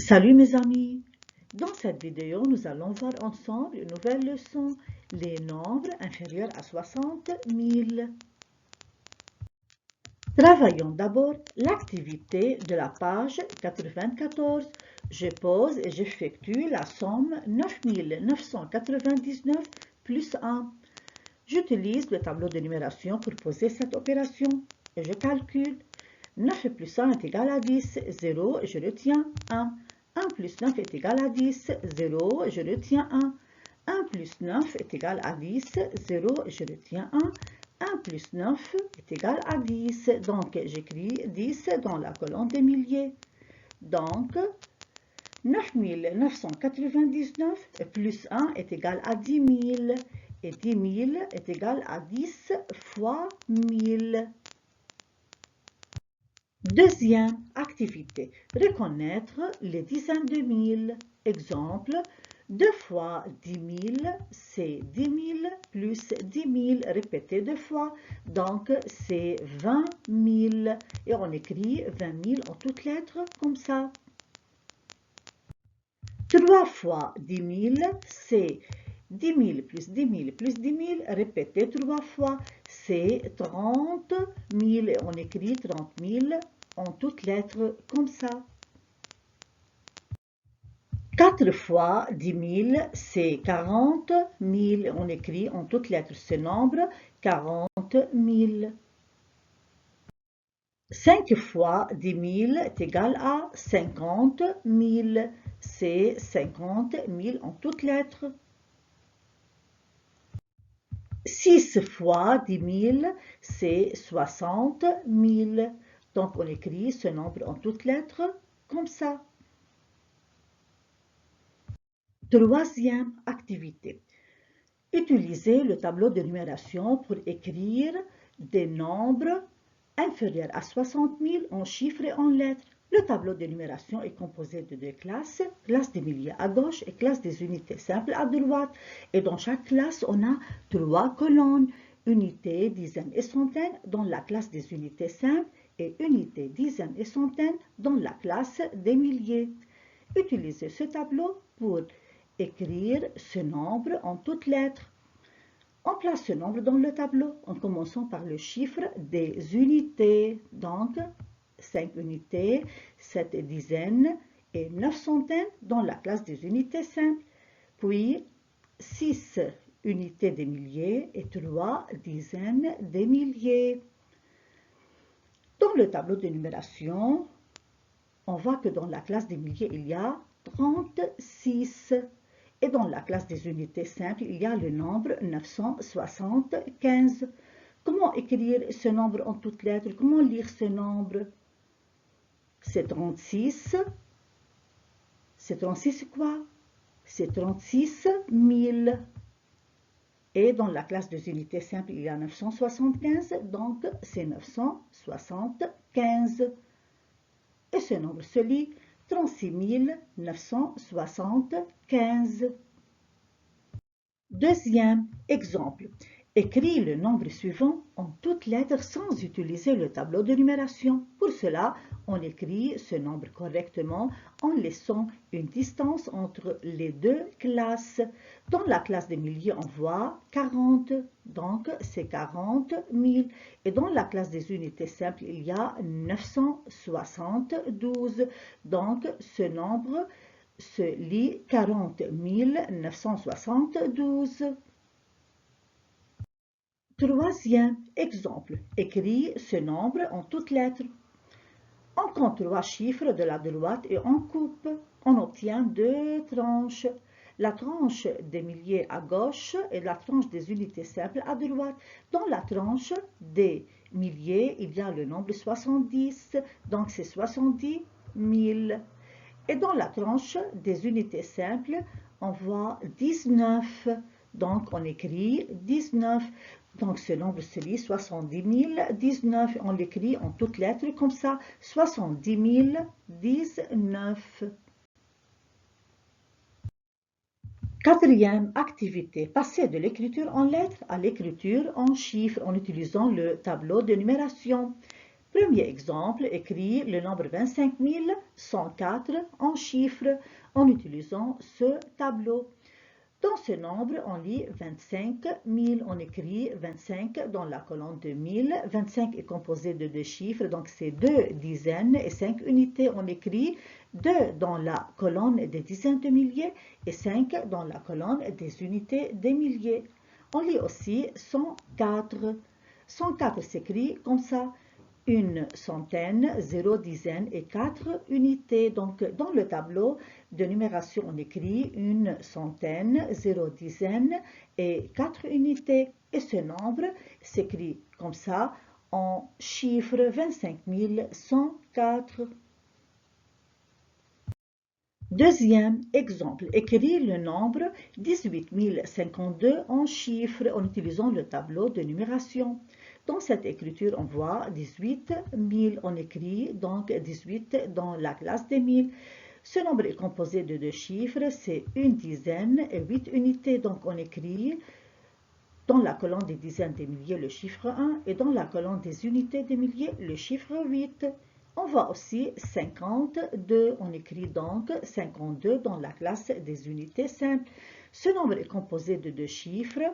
Salut mes amis! Dans cette vidéo, nous allons voir ensemble une nouvelle leçon, les nombres inférieurs à 60 000. Travaillons d'abord l'activité de la page 94. Je pose et j'effectue la somme 9 999 plus 1. J'utilise le tableau de numération pour poser cette opération et je calcule. 9 plus 1 est égal à 10, 0, je retiens 1. 1 plus 9 est égal à 10, 0, je retiens 1. 1 plus 9 est égal à 10, 0, je retiens 1. 1 plus 9 est égal à 10. Donc, j'écris 10 dans la colonne des milliers. Donc, 9 999 plus 1 est égal à 10 000. Et 10 000 est égal à 10 fois 1000. Deuxième activité, reconnaître les dizaines de mille. Exemple, 2 fois 10 000, c'est 10 000 plus 10 000 répété 2 fois, donc c'est 20 000. Et on écrit 20 000 en toutes lettres comme ça. 3 fois 10 000, c'est 10 000 plus 10 000 plus 10 000 répété 3 fois, c'est 30 000. Et on écrit 30 000 en toutes lettres comme ça. 4 fois 10 000, c'est 40 000. On écrit en toutes lettres ce nombre, 40 000. 5 fois 10 000 est égal à 50 000. C'est 50 000 en toutes lettres. 6 fois 10 000, c'est 60 000. Donc, on écrit ce nombre en toutes lettres comme ça. Troisième activité. Utilisez le tableau de numération pour écrire des nombres inférieurs à 60 000 en chiffres et en lettres. Le tableau de numération est composé de deux classes, classe des milliers à gauche et classe des unités simples à droite. Et dans chaque classe, on a 3 colonnes, unités, dizaines et centaines dans la classe des unités simples et unités, dizaines et centaines dans la classe des milliers. Utilisez ce tableau pour écrire ce nombre en toutes lettres. On place ce nombre dans le tableau en commençant par le chiffre des unités. Donc, 5 unités, 7 dizaines et 9 centaines dans la classe des unités simples. Puis, 6 unités des milliers et 3 dizaines des milliers. Dans le tableau de numération, on voit que dans la classe des milliers, il y a 36. Et dans la classe des unités simples, il y a le nombre 975. Comment écrire ce nombre en toutes lettres? Comment lire ce nombre? C'est 36. C'est 36 quoi? C'est 36 000. Et dans la classe des unités simples, il y a 975. Donc, c'est 975. Et ce nombre se lit 36 975. Deuxième exemple. Écris le nombre suivant en toutes lettres sans utiliser le tableau de numération. Pour cela, on écrit ce nombre correctement en laissant une distance entre les deux classes. Dans la classe des milliers, on voit 40, donc c'est 40 000. Et dans la classe des unités simples, il y a 972. Donc ce nombre se lit 40 972. Troisième exemple. Écris ce nombre en toutes lettres. On compte 3 chiffres de la droite et on coupe. On obtient 2 tranches. La tranche des milliers à gauche et la tranche des unités simples à droite. Dans la tranche des milliers, il y a le nombre 70. Donc c'est 70 000. Et dans la tranche des unités simples, on voit 19. Donc, on écrit 19. Donc, ce nombre se lit 70 019. On l'écrit en toutes lettres comme ça. 70 019. Quatrième activité. Passer de l'écriture en lettres à l'écriture en chiffres en utilisant le tableau de numération. Premier exemple, écrire le nombre 25 104 en chiffres en utilisant ce tableau. Dans ce nombre, on lit 25 000, on écrit 25 dans la colonne de 1000. 25 est composé de deux chiffres, donc c'est 2 dizaines et 5 unités. On écrit 2 dans la colonne des dizaines de milliers et 5 dans la colonne des unités des milliers. On lit aussi 104. 104 s'écrit comme ça. Une centaine, 0 dizaine et 4 unités. Donc, dans le tableau de numération, on écrit une centaine, 0 dizaine et 4 unités. Et ce nombre s'écrit comme ça en chiffre 25 104. Deuxième exemple, écrire le nombre 18 052 en chiffres en utilisant le tableau de numération. Dans cette écriture, on voit 18 000, on écrit donc 18 dans la classe des 1000. Ce nombre est composé de deux chiffres, c'est une dizaine et 8 unités. Donc on écrit dans la colonne des dizaines des milliers le chiffre 1 et dans la colonne des unités des milliers le chiffre 8. On voit aussi 52, on écrit donc 52 dans la classe des unités simples. Ce nombre est composé de deux chiffres,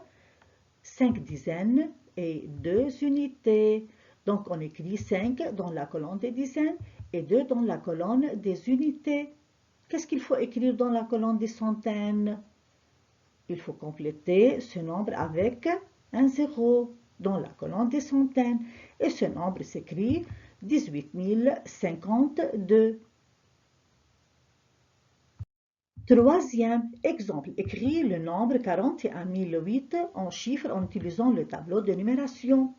5 dizaines et 2 unités. Donc on écrit 5 dans la colonne des dizaines et 2 dans la colonne des unités. Qu'est-ce qu'il faut écrire dans la colonne des centaines? Il faut compléter ce nombre avec un 0 dans la colonne des centaines. Et ce nombre s'écrit 18 052. Troisième exemple, écrire le nombre 41 008 en chiffres en utilisant le tableau de numération.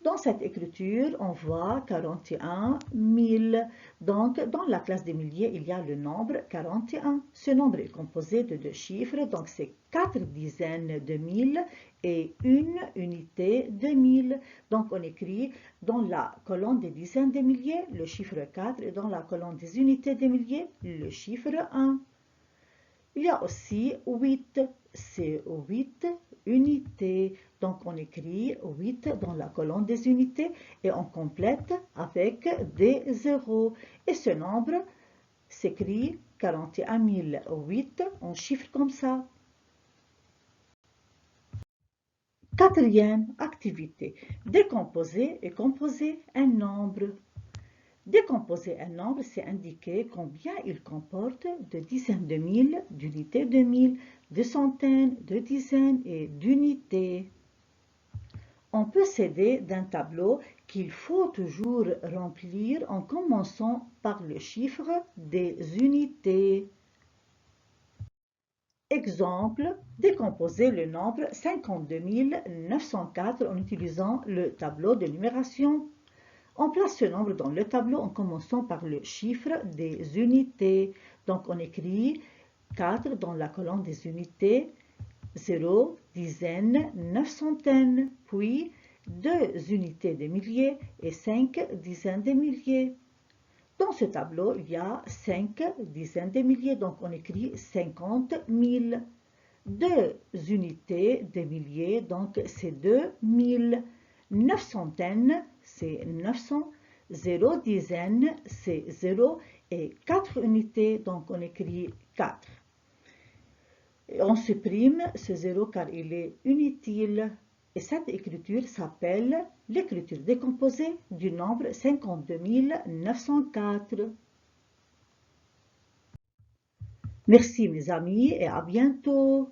Dans cette écriture, on voit 41 000. Donc, dans la classe des milliers, il y a le nombre 41. Ce nombre est composé de deux chiffres, donc c'est 4 dizaines de 1000 et une unité de 1000. Donc, on écrit dans la colonne des dizaines de milliers le chiffre 4 et dans la colonne des unités de milliers le chiffre 1. Il y a aussi 8, c'est 8 unités. Donc on écrit 8 dans la colonne des unités et on complète avec des zéros. Et ce nombre s'écrit 41 008 en chiffres comme ça. Quatrième activité, décomposer et composer un nombre. Décomposer un nombre, c'est indiquer combien il comporte de dizaines de mille, d'unités de mille, de centaines, de dizaines et d'unités. On peut s'aider d'un tableau qu'il faut toujours remplir en commençant par le chiffre des unités. Exemple, décomposer le nombre 52 904 en utilisant le tableau de numération. On place ce nombre dans le tableau en commençant par le chiffre des unités. Donc on écrit 4 dans la colonne des unités, 0, dizaines, 9 centaines, puis 2 unités de milliers et 5 dizaines de milliers. Dans ce tableau, il y a 5 dizaines de milliers, donc on écrit 50 000. 2 unités de milliers, donc c'est 2000. 9 centaines, c'est 900. 0 dizaines, c'est 0. Et 4 unités, donc on écrit 4. Et on supprime ce 0 car il est inutile. Et cette écriture s'appelle l'écriture décomposée du nombre 52 904. Merci mes amis et à bientôt.